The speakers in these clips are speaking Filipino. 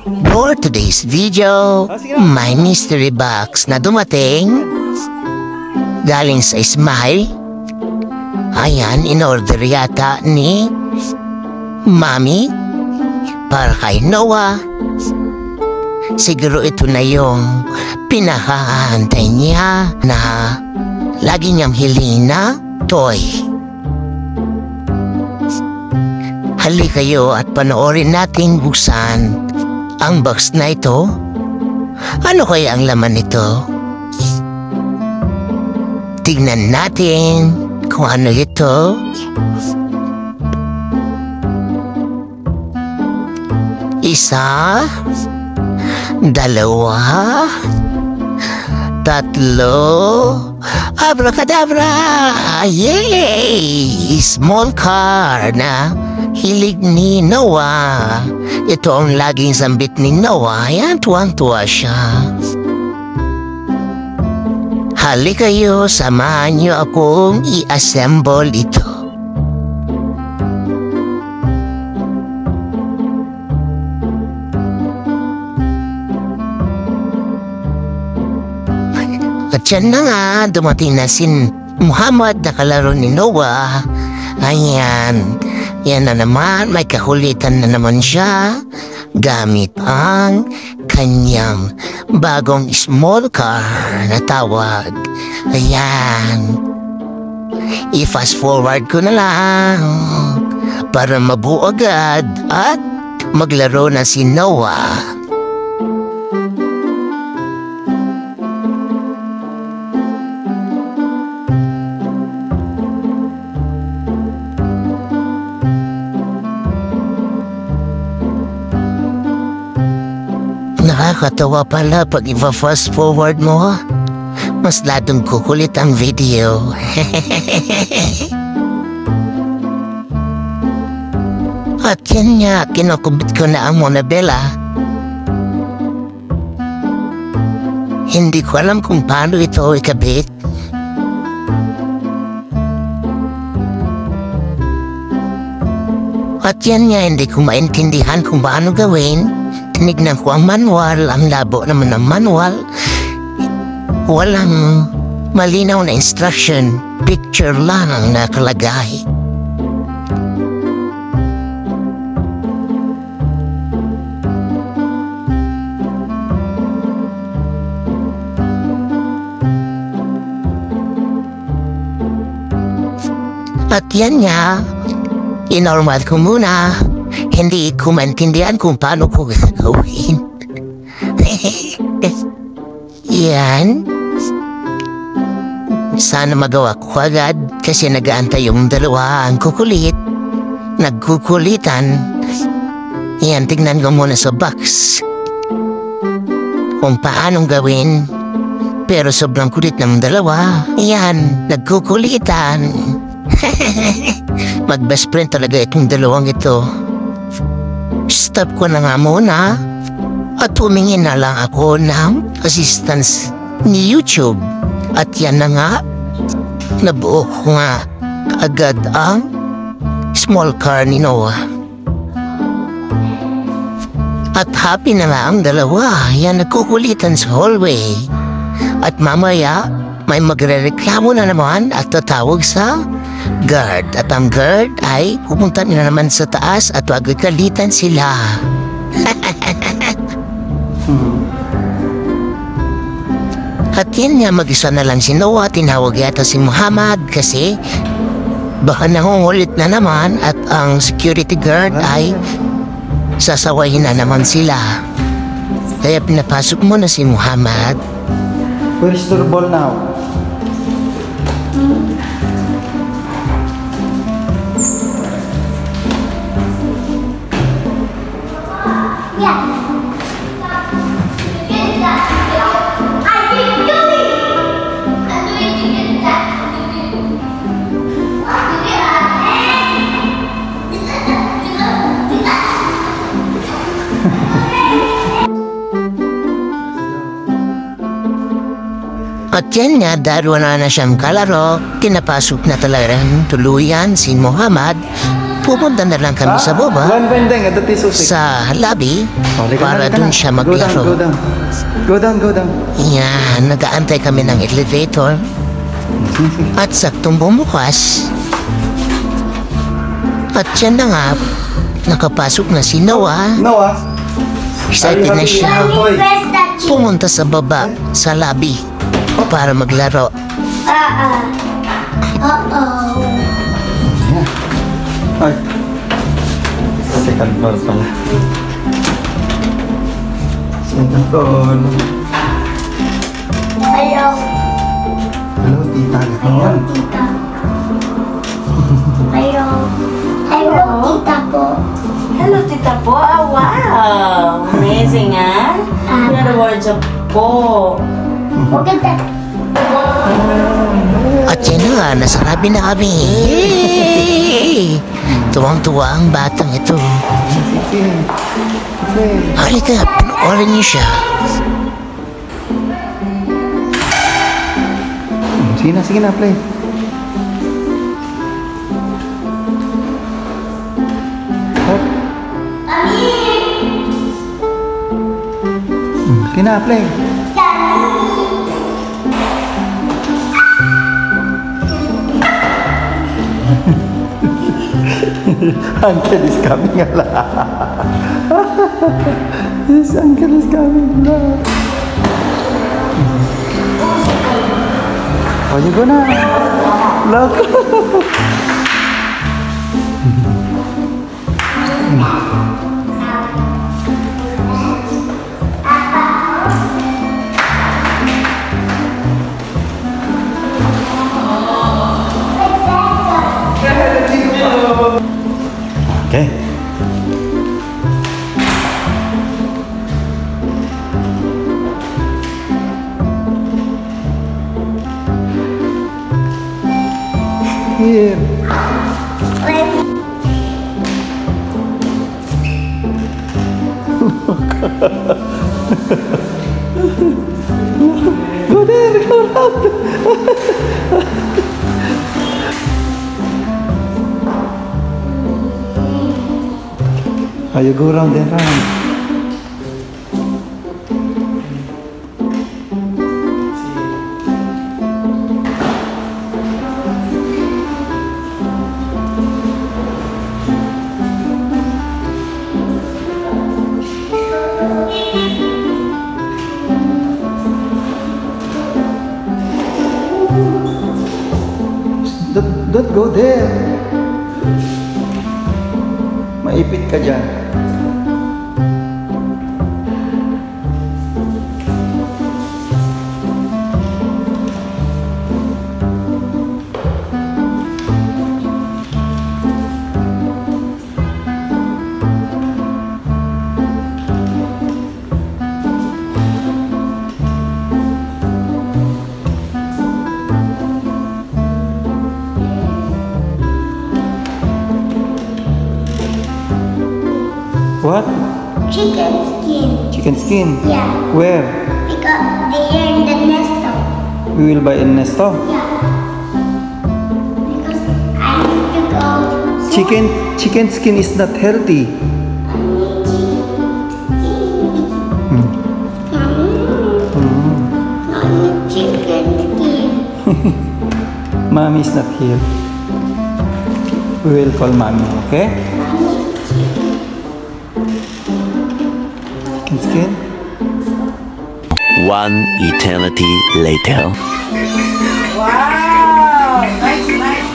For today's video, may mystery box na dumating galing sa Smile. Ayan, in-order yata ni Mami para kay Noah. Siguro ito na yung pinahahantay niya na lagi niyang hiling na toy. Hali kayo at panoorin natin buksan ang box na ito. Ano kaya ang laman nito? Tignan natin kung ano ito. Isa, dalawa, tatlo, abracadabra! Yay! Small car na hilig ni Noah. Ito ang laging sambit ni Noah. Yan, tuwang-tuwa siya. Hali kayo, samahan niyo akong i-assemble ito. At yan na nga, dumating na si Muhammad na kalaro ni Noah. Ayan, yan na naman, may kakulitan na naman siya gamit ang kanyang bagong small car na tawag. Ayan, i-fast forward ko na lang para mabuo agad at maglaro na si Noah. Nakakatawa pala pag i-fast forward mo. Mas ladong kukulit ang video. At yan nga, kinukubit ko na ang Monabella. Hindi ko alam kung paano ito ikabit. At yan nga, hindi ko maintindihan kung paano gawin. Tinignan ko ang manual, ang labo naman ng manual. Walang malinaw na instruction, picture lang ang nakalagay. At yan nga, inormal ko muna. Hindi ko maintindihan kung paano ko gagawin. Yan. Sana magawa ko agad kasi nag-aantay yung dalawa ang kukulit. Nagkukulitan. Yan, tignan ko muna sa box kung paanong gawin. Pero sobrang kulit ng dalawa. Yan, nagkukulitan. Mag-best friend talaga itong dalawang ito. Stop ko na nga muna at humingin na lang ako ng assistance ni YouTube. At yan na nga, nabuo ko nga agad ang small car ni Noah. At happy na nga ang dalawa. Yan, nagkukulitan sa hallway. At mamaya, may magrereklamo na naman at tatawag sa guard. At ang guard ay pupunta nila naman sa taas at magkalitan sila. At yan nga, mag-isa na lang si Noah. Tinawag yata si Muhammad kasi baka nangungulit na naman at ang security guard ay sasawayin na naman sila. Kaya pinapasok mo na si Muhammad. Where's the ball now? At yan nga, dahil wala na siyang kalaro, kinapasok na talagang tuluyan si Muhammad. pupunta na lang kami sa baba, One bending at the tisusik. sa lobby, para Halika dun na. siya Go down, maglaro. go down. Go down, go down. Yan, nag-aantay kami ng elevator. At saktong bumukas. At yan na nga, nakapasok na si Noah. Noah. Excited na siya Hoy. Press that cheek. pumunta sa baba, sa lobby, para maglaro. Uh-oh. Ay. Second floor pala. Second floor. Hello. Hello, tita. Hello, tita. Hello. Hello, tita po. Hello, Tita Po. Ah, wow! Amazing, ah? You're the words of Po. Maganda. At yan na nga, nasarabi na kami. Yay! Tuwang-tuwa ang batang ito. Sige. Play. Halika, panoorin niyo siya. Sige na, play. Hop. Sige na, play. Uncle is coming ala. Yes, uncle is coming ala. Oh, you go na. Look. Okay. Here. Go there, go around. Oh, you go round and round. Don't go there. Maipit ka dyan. What? Chicken skin. Chicken skin? Yeah. Where? Because they're in the nest. We will buy in Nesto. Yeah. Because I need to go. Chicken skin is not healthy. Chicken skin. Mommy is not here. We will call mommy, okay? Chicken skin? One eternity later. Wow! Nice, nice.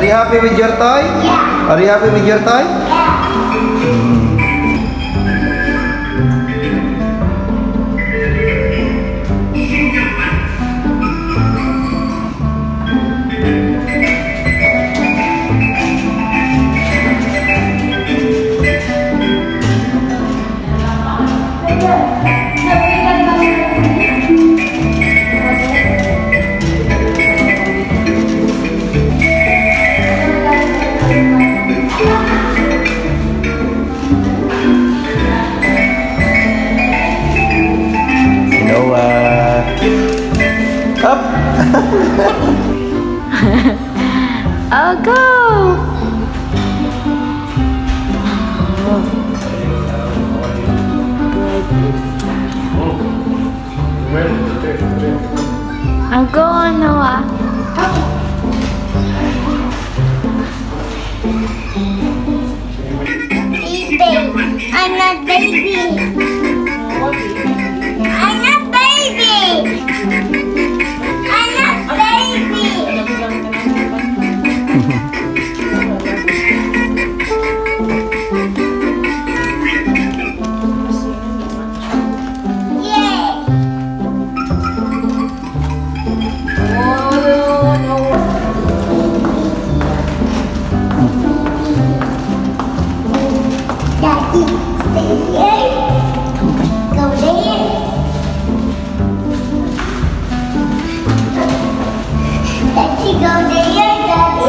you happy with your toy? Yeah. Are you happy with your toy? Yeah. Noah. Up. Oh, go! I'll go on, Noah. Baby. I'm not baby. I'm not baby. I'm not baby. Yay. Daddy, stay here. Go there. Daddy, go there, Daddy.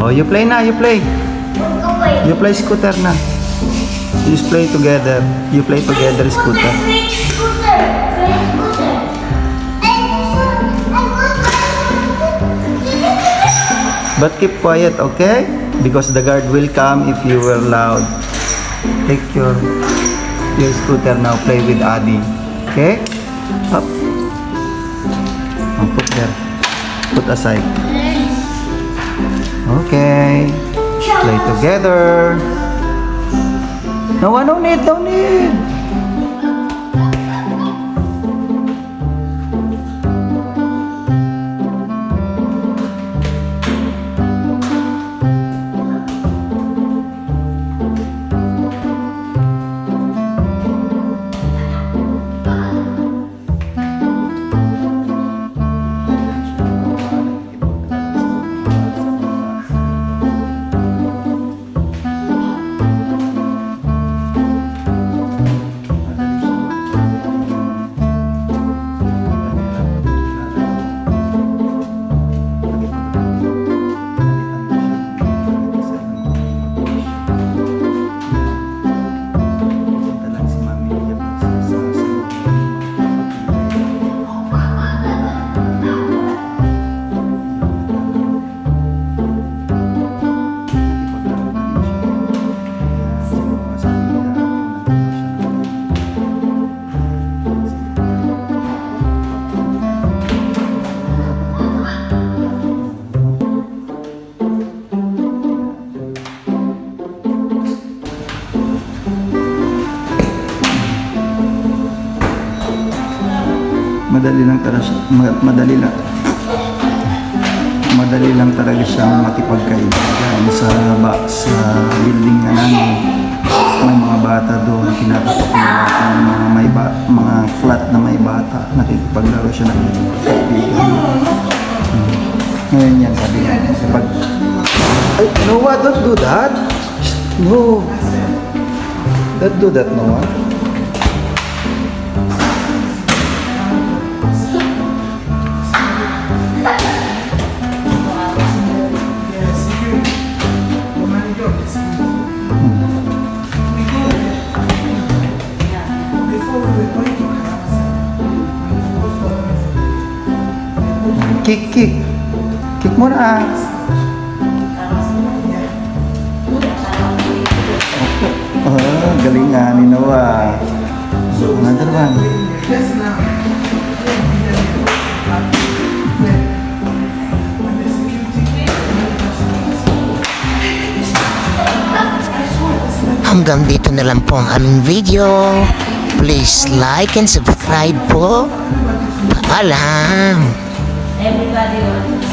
Oh, you play na, you play. You play scooter na. You play together. You play together scooter. But keep quiet, okay? Because the guard will come if you were loud. Take your scooter now. Play with Adi. Okay? Up. Oh, put there. Put aside. Okay. Play together. No, no need, no need. Madali lang talaga siyang makipagkaibigan sa building na namin. May mga bata doon, kinakatok na bata, mga flat na may bata, nakikipaglaro siya ng kaibigan. Ngayon yan, sabi niya, pag... Ay, Noah, don't do that! No! Don't do that, Noah. Kick mo na. Galing nga ni Noah. Another one. Hanggang dito na lang po ang aming video. Please like and subscribe po. Paalam! Everybody wants